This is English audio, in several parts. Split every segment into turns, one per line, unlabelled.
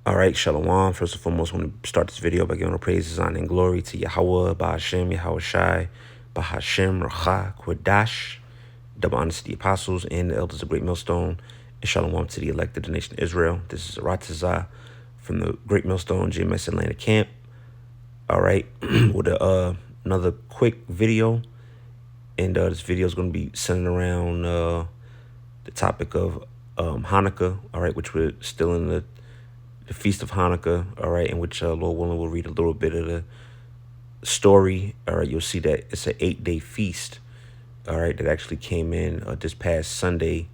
All right, Shalom. First and foremost, I want to start this video by giving all praises, honor, and glory to Yahweh, Bahashem, Yahweh Shai, Bahashem, Racha, Kodash, double honors to the apostles and the elders of Great Millstone, and Shalom to the elected of the nation of Israel. This is Ratazah from the Great Millstone GMS Atlanta camp. All right, with another quick video, and this video is going to be centered around the topic of Hanukkah. All right, which we're still in the Feast of Hanukkah, all right, in which Lord willing, we'll read a little bit of the story. All right, you'll see that it's an 8-day feast, all right, that actually came in this past Sunday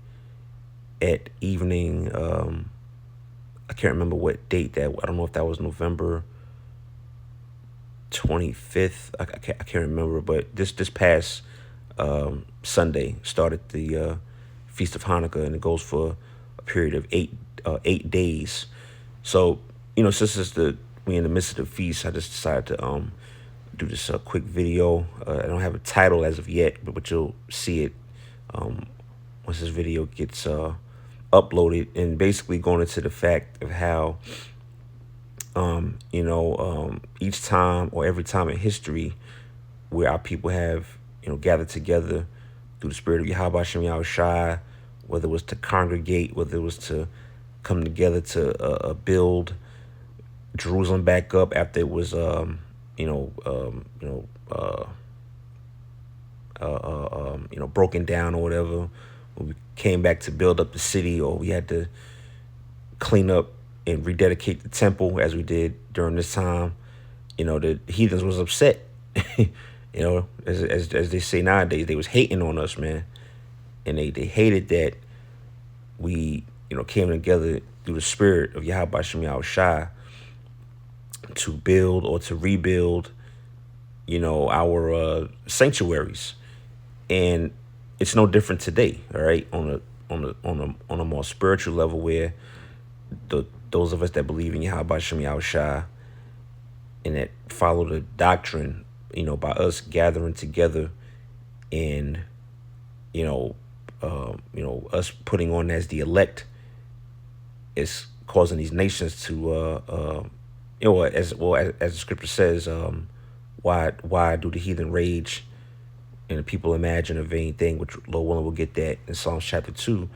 at evening. I can't remember what date that, I don't know if that was November 25th. I can't remember, but this past Sunday started the Feast of Hanukkah, and it goes for a period of 8 days. So, since we in the midst of the feast, I just decided to do this quick video. I don't have a title as of yet, but you'll see it once this video gets uploaded, and basically going into the fact of how, each time or every time in history where our people have, gathered together through the spirit of Yahweh Shem Yahweh Shai, whether it was to congregate, whether it was to come together to build Jerusalem back up after it was, broken down or whatever. When we came back to build up the city, or we had to clean up and rededicate the temple, as we did during this time. The heathens was upset. As they say nowadays, they was hating on us, man, and they hated that we came together through the spirit of Yahweh Shem Yahweh Shai to build or to rebuild, our sanctuaries. And it's no different today, all right, on a more spiritual level, where those of us that believe in Yahweh Shem Yahweh Shai and that follow the doctrine, by us gathering together and, us putting on as the elect, is causing these nations to, as the scripture says, why do the heathen rage and the people imagine a vain thing, which Lord willing, we'll get that in Psalms chapter 2.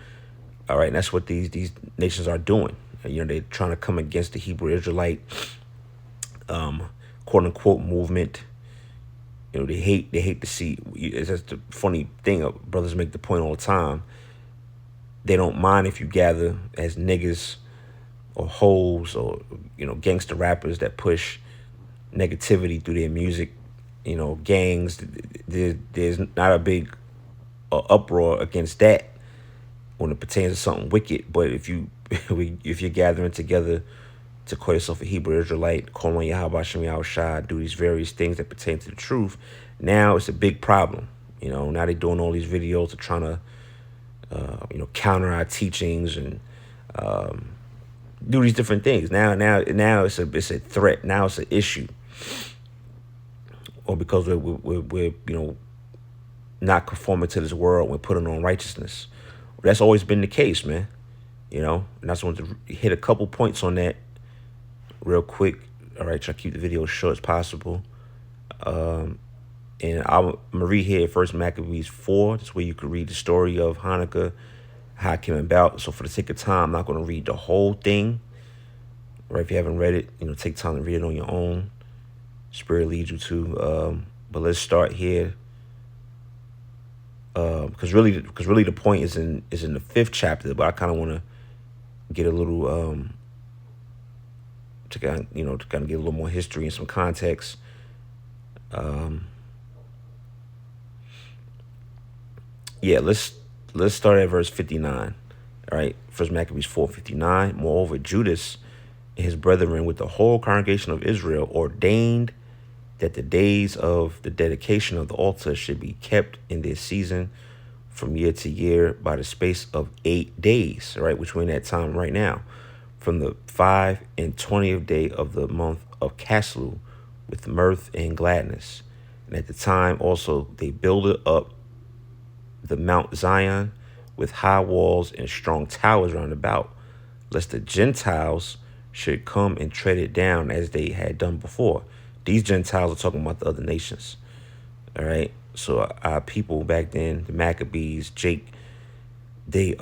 All right, and that's what these nations are doing. They're trying to come against the Hebrew Israelite, quote unquote, movement. They hate to see. It's just the funny thing. Brothers make the point all the time. They don't mind if you gather as niggas or hoes or, gangster rappers that push negativity through their music, gangs. There's not a big uproar against that when it pertains to something wicked. But if you're gathering together to call yourself a Hebrew Israelite, call on Yahweh Shem Yahweh Shai, do these various things that pertain to the truth, now it's a big problem. Now they're doing all these videos to trying to counter our teachings and do these different things. Now it's a threat. Now it's an issue, or because we're not conforming to this world, we're putting on righteousness. That's always been the case, man. And I just wanted to hit a couple points on that real quick. All right, try to keep the video as short as possible. And I'm going to read here First Maccabees 4. That's where you can read the story of Hanukkah, how it came about. So for the sake of time, I'm not going to read the whole thing. Right? If you haven't read it, take time to read it on your own. Spirit leads you to. But let's start here. Because really the point is in the 5th chapter. But I kind of want to get a little to kind of get a little more history and some context. Let's start at verse 59. All right, First Maccabees 4:59. Moreover, Judas and his brethren with the whole congregation of Israel ordained that the days of the dedication of the altar should be kept in their season from year to year by the space of 8 days. All right, which we're in that time right now, from the 5 and 20th day of the month of Caslu, with mirth and gladness. And at the time also they builded up the Mount Zion with high walls and strong towers round about, lest the Gentiles should come and tread it down as they had done before. These Gentiles are talking about the other nations. All right. So our people back then, the Maccabees, Jake, they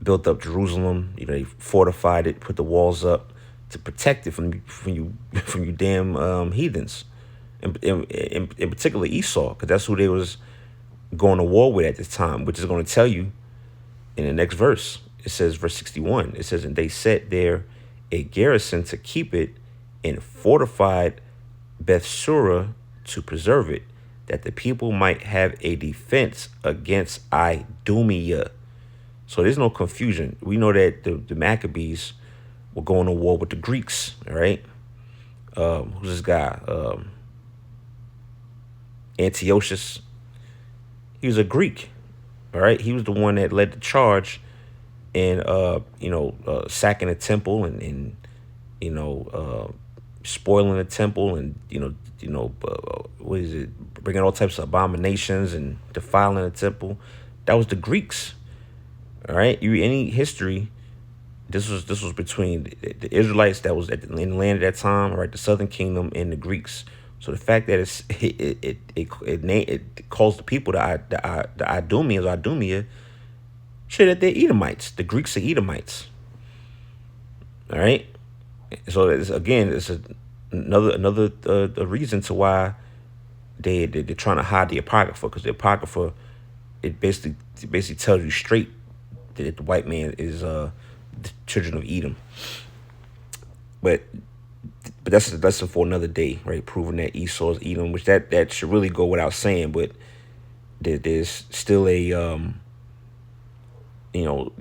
built up Jerusalem. They fortified it, put the walls up to protect it from you from you damn heathens, in particular Esau, because that's who they was going to war with at this time, which is going to tell you in the next verse. It says, verse 61, it says, and they set there a garrison to keep it, and fortified Bethsura to preserve it, that the people might have a defense against Idumea. So there's no confusion. We know that the Maccabees were going to war with the Greeks, all right? Who's this guy? Antiochus. He was a Greek, all right? He was the one that led the charge in, sacking the temple and spoiling the temple and, what is it? Bringing all types of abominations and defiling the temple. That was the Greeks, all right? You any history, this was between the Israelites that was in the land at that time, all right, the Southern Kingdom, and the Greeks. So the fact that it calls the people the Idumea, shit, that they're Edomites. The Greeks are Edomites. All right. So it's another reason to why they're trying to hide the Apocrypha, because the Apocrypha, it basically tells you straight that the white man is the children of Edom. But that's a lesson for another day, right? Proving that Esau is Edom, which that should really go without saying. But there's still there's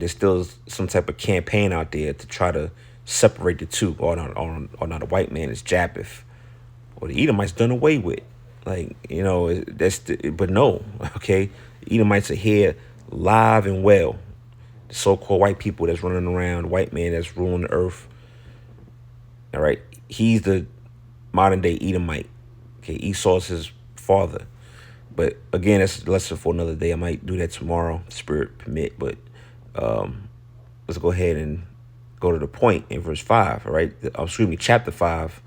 still some type of campaign out there to try to separate the two. Or not, the white man is Japheth, or the Edomites done away with. But no, okay? The Edomites are here, live and well. The so-called white people that's running around, the white man that's ruling the earth. All right, he's the modern day Edomite. Okay, Esau's his father. But again, that's a lesson for another day. I might do that tomorrow, spirit permit. But let's go ahead and go to the point in verse 5. All right, chapter 5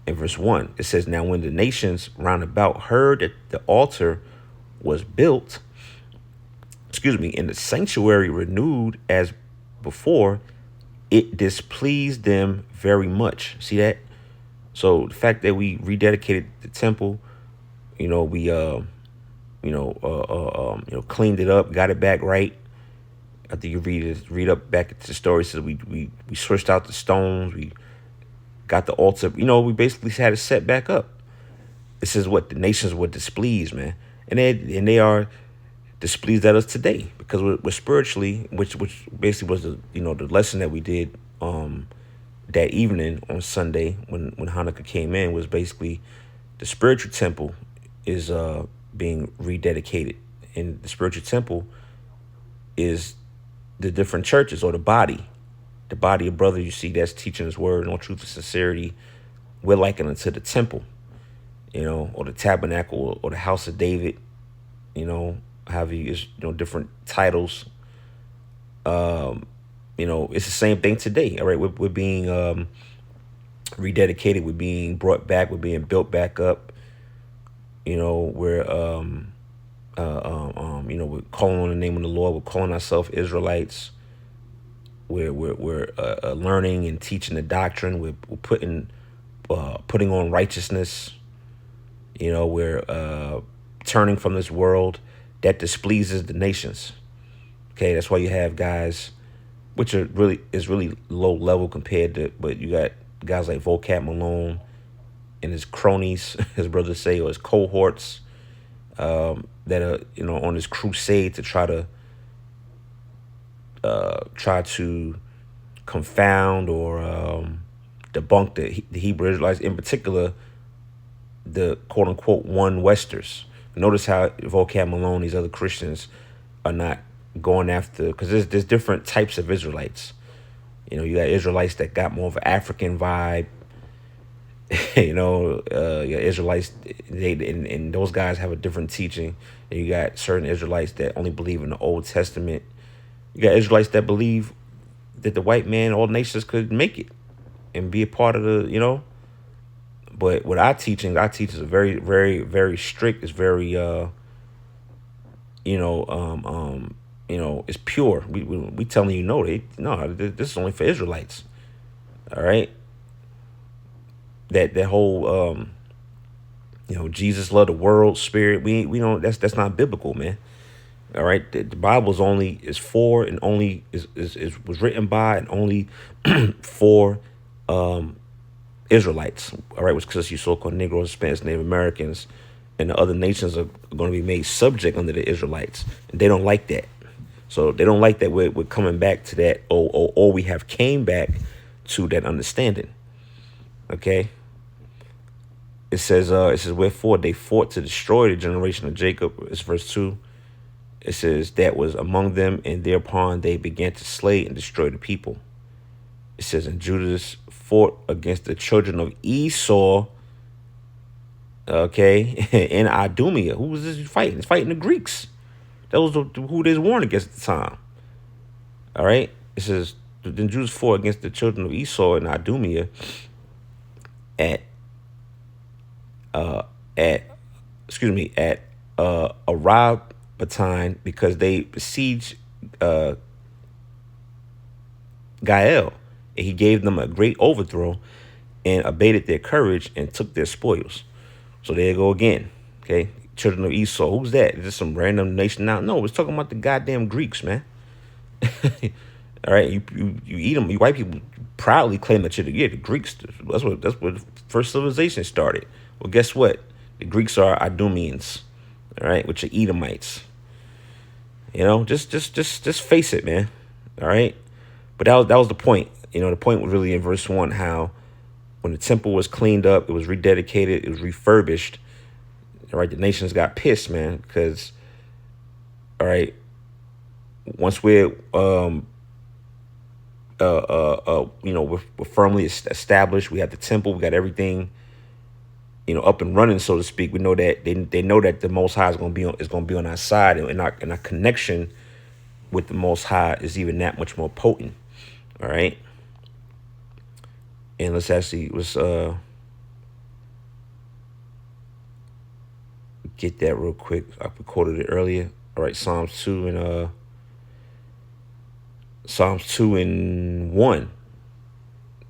and verse 1. It says, now when the nations round about heard that the altar was built, and the sanctuary renewed as before, it displeased them very much. See that? So the fact that we rededicated the temple, we cleaned it up, got it back right. After you read up back into the story, so we switched out the stones, we got the altar, we basically had it set back up. It says what the nations were displeased, man, and they are displeased at us today, because we're spiritually, which basically was the lesson that we did that evening on Sunday when Hanukkah came in, was basically the spiritual temple is being rededicated, and the spiritual temple is the different churches, or the body of brothers you see that's teaching His word in all truth and sincerity. We're likening it to the temple, or the tabernacle, or the house of David, however you use, different titles. It's the same thing today. All right, we're being rededicated. We're being brought back. We're being built back up. We're we're calling on the name of the Lord. We're calling ourselves Israelites. We're learning and teaching the doctrine. We're putting on righteousness. We're turning from this world that displeases the nations. Okay, that's why you have guys, which is really low level compared to, but you got guys like Vocab Malone and his cronies, his brothers say, or his cohorts, that are on this crusade to try to confound or debunk the Hebrew Israelites, in particular the quote unquote one Westers. Notice how Vocab Malone, these other Christians, are not going after, because there's different types of Israelites. You got Israelites that got more of an African vibe. You got Israelites, and those guys have a different teaching. And you got certain Israelites that only believe in the Old Testament. You got Israelites that believe that the white man, all nations could make it. and be a part of the, But with our teachings are very, very, very strict. It's very, you know, um, um, it's pure. We telling you no, this is only for Israelites. All right, that whole Jesus loved the world spirit. We don't. That's not biblical, man. All right, the Bible's only is for and only is was written by and only for Israelites. All right, which consists you so-called Negroes, Hispanics, Native Americans, and the other nations are going to be made subject under the Israelites, and they don't like that. So they don't like that we're coming back to that, or we have came back to that understanding. Okay. It says wherefore they fought to destroy the generation of Jacob. It's verse 2. It says that was among them, and thereupon they began to slay and destroy the people. It says, and Judas fought against the children of Esau, okay, in Idumea. Who was this fighting? He's fighting the Greeks. That was who they was warned against at the time. All right. It says, then Judas fought against the children of Esau in Idumea at Arabatine, because they besieged Gael, and he gave them a great overthrow and abated their courage and took their spoils. So there you go again. Okay, children of Esau. Who's that? Is this some random nation now? No, it's talking about the goddamn Greeks, man. All right, you eat them. You white people proudly claim that you're the Greeks. That's what the first civilization started. Well, guess what? The Greeks are Idumeans, all right, which are Edomites. Just face it, man. All right, but that was the point. The point was really in verse 1, how when the temple was cleaned up, it was rededicated, it was refurbished. All right, the nations got pissed, man, because all right, once we're we're firmly established, we have the temple, we got everything, up and running, so to speak. We know that they know that the Most High is going to be on our side, and our connection with the Most High is even that much more potent. All right, and let's get that real quick. I quoted it earlier. All right, Psalms 2 and 1.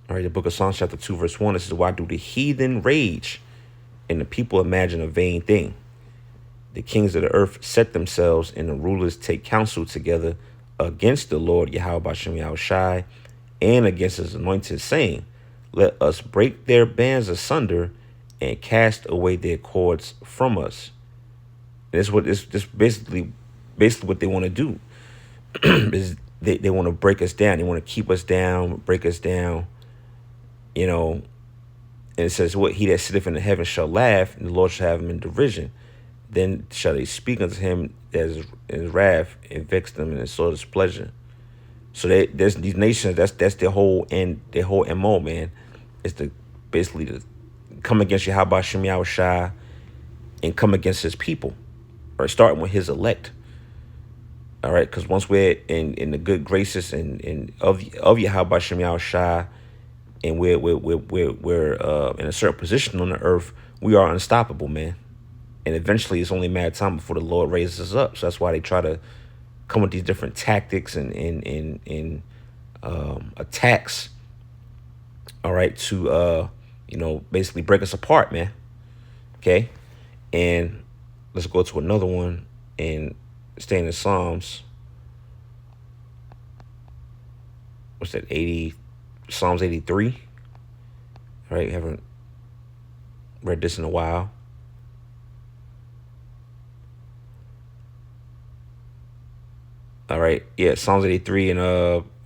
All right, the book of Psalms chapter 2 verse 1. This is why do the heathen rage, and the people imagine a vain thing. The kings of the earth set themselves, and the rulers take counsel together against the Lord Yahweh Bashem Yahushai, and against his anointed, saying, let us break their bands asunder and cast away their cords from us. And that's what it's just basically what they want to do. Is they want to break us down. They want to keep us down, break us down. And it says, what he that sitteth in the heaven shall laugh, and the Lord shall have him in derision. Then shall they speak unto him as in his wrath, and vex them in his sore displeasure. So there's these nations. That's their whole MO, man. Is to basically to come against Yahweh Shem Yahushai and come against his people, or starting with his elect. All right, because once we're in the good graces and of Yahweh Shem Yahushai, and we're in a certain position on the earth, we are unstoppable, man. And eventually, it's only a matter of time before the Lord raises us up. So that's why they try to come with these different tactics and attacks. All right, to basically break us apart, man. Okay, and let's go to another one and stay in the Psalms. What's that? Psalms 83. All right, haven't read this in a while. All right, yeah, Psalms 83, and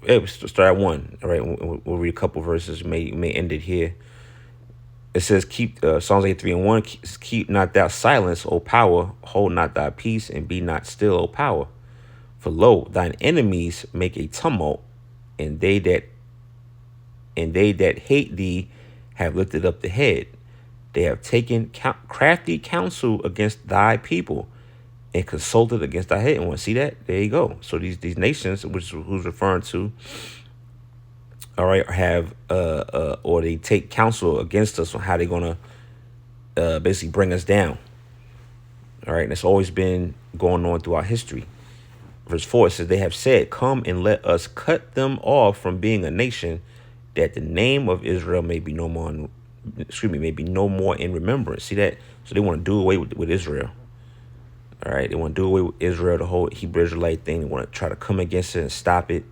we'll start at 1. All right, we'll read a couple verses. May end it here. It says, keep Psalms 83 and 1. Keep not thou silence, O power. Hold not thy peace, and be not still, O power. For lo, thine enemies make a tumult, and they that hate thee have lifted up the head. They have taken crafty counsel against thy people, and consulted against thy hidden one. See that? There you go. So these nations, who's referring to all right, have or they take counsel against us on how they're gonna basically bring us down. All right, and it's always been going on throughout history. Verse 4 says, they have said, come and let us cut them off from being a nation, that the name of Israel may be no more, may be no more in remembrance. See that? So they want to do away with Israel. All right, they want to do away with Israel, the whole Hebrew Israelite thing. They want to try to come against it and stop it.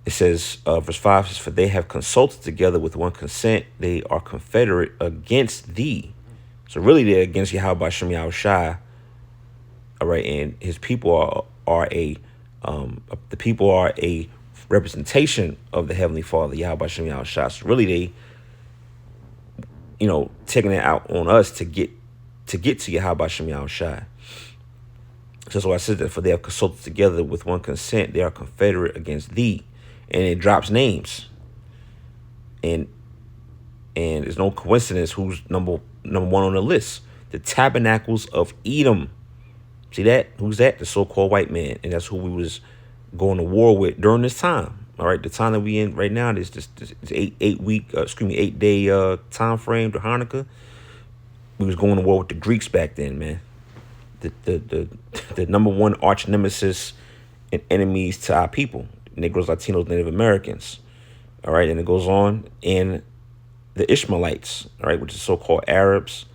It says, verse 5 says, for they have consulted together with one consent. They are confederate against thee. So really they're against Yahweh Shem Yahushai. All right, and his people are the people are a representation of the Heavenly Father, Yahweh Shem Yahushai. So really they, taking it out on us to get to Yahweh Shem Yahushai. So that's why I said that, for they have consulted together with one consent, they are confederate against thee. And it drops names. And it's no coincidence who's number one on the list. The tabernacles of Edom. See that? Who's that? The so-called white man. And that's who we was going to war with during this time. All right, the time that we in right now, this 8 day time frame to Hanukkah. We was going to war with the Greeks back then, man. The number one arch nemesis and enemies to our people, Negroes, Latinos, Native Americans. All right, and it goes on in the Ishmaelites, all right, which is so-called Arabs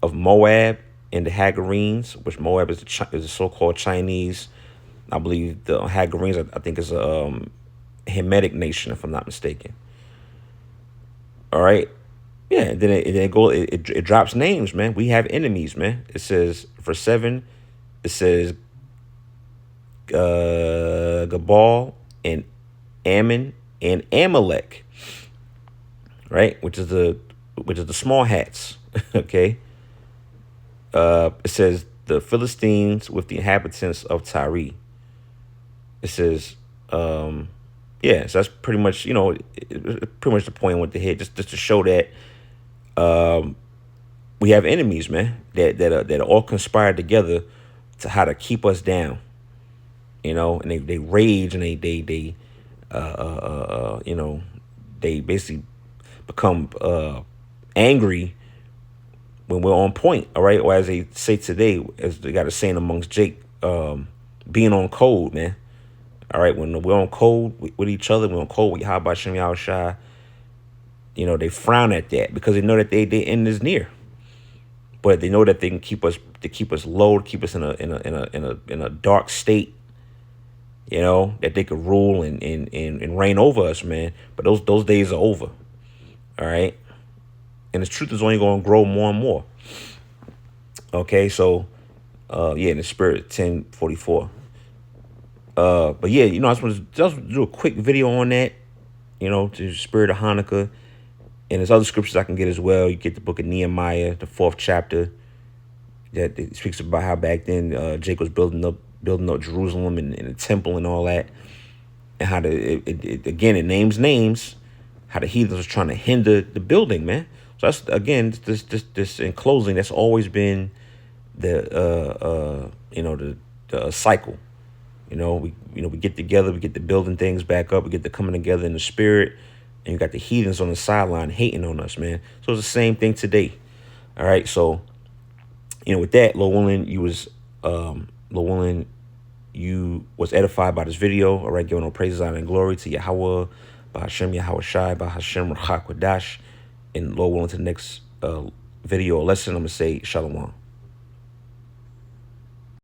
of Moab, and the Hagarenes, which Moab is the so-called Chinese. I believe the Hagarenes, I think, is a Hamitic nation, if I'm not mistaken. All right. Yeah, and then it drops names, man. We have enemies, man. It says, verse 7, it says Gabal and Ammon and Amalek, right? Which is the small hats, okay? It says the Philistines with the inhabitants of Tyre. It says, so that's pretty much, pretty much the point I want to hit, just to show that we have enemies, man, that all conspire together to how to keep us down, and they rage, and they basically become angry when we're on point, all right? Or as they say today, as they got a saying amongst Jake, being on code, man. All right, when we're on code with each other, we're on code with Yahweh Shem Yahushai, they frown at that because they know that they end is near. But they know that they can keep us low, keep us in a dark state, that they could rule and reign over us, man. But those days are over. All right. And the truth is only going to grow more and more. Okay, so in the spirit, 1044. But yeah, I just want to do a quick video on that, to the spirit of Hanukkah. And there's other scriptures I can get as well. You get the book of Nehemiah, the 4th chapter, that it speaks about how back then Jacob was building up Jerusalem and the temple and all that, and how it names names, how the heathens was trying to hinder the building, man. So that's, again, this in closing, that's always been the cycle. We get together, we get the building things back up, we get the coming together in the spirit, and you got the heathens on the sideline hating on us, man. So it's the same thing today. All right, so with that, Lord willing, you was edified by this video. All right, giving all praises, honor, and glory to Yahweh, by Hashem Yahweh Shai, by Hashem Rachak Wadash. And Lord willing, to the next video or lesson, I'm gonna say Shalom.